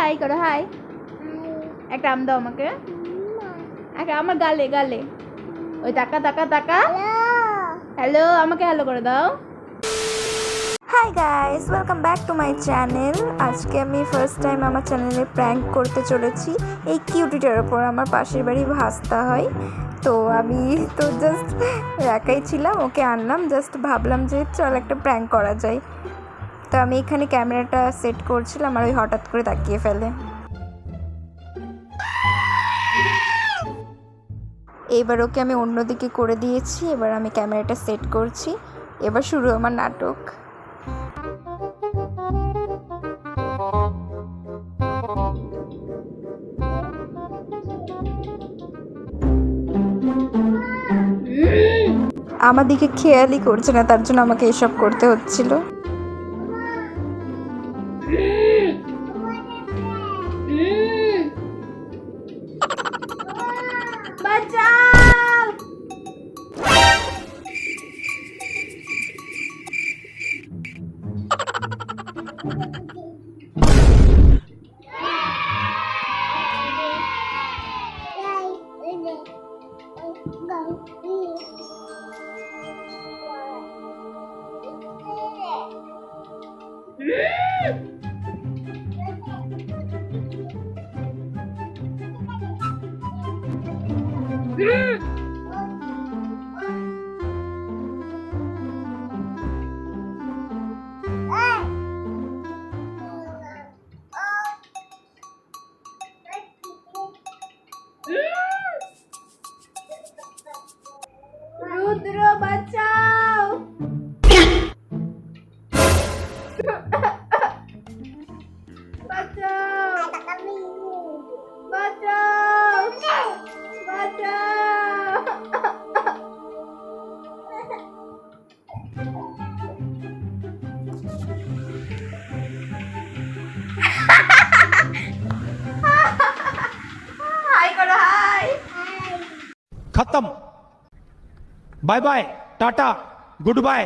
High করো, high. একটা আম দাও আমাকে, একটা আমার গালে গালে। ওই তাকা তাকা তাকা। হ্যালো, আমাকে হ্যালো করে দাও। Hi guys, welcome back to my channel. আজকে আমি ফার্স্ট টাইম আমার চ্যানেলে প্র্যাঙ্ক করতে চলেছি এই কিউটিটার ওপর। আমার পাশের বাড়ি ভাস্তা হয়, তো আমি তো জাস্ট একাই ছিলাম, ওকে আনলাম, জাস্ট ভাবলাম যে চল একটা প্র্যাঙ্ক করা যায়। তো আমি এখানে ক্যামেরাটা সেট করছিলাম আর ওই হঠাৎ করে তাকিয়ে ফেলে। এবার ওকে আমি অন্যদিকে করে দিয়েছি, এবার আমি ক্যামেরাটা সেট করছি, এবার শুরু আমার নাটক। আমার দিকে খেয়ালই করছে না, তার জন্য আমাকে এসব করতে হচ্ছিল। বাঁচাও! রুদ্র বাঁচাও! বাঁচাও! বাঁচাও! বাঁচাও! হাই করো, হাই। खत्म। Bye bye, tata, good bye.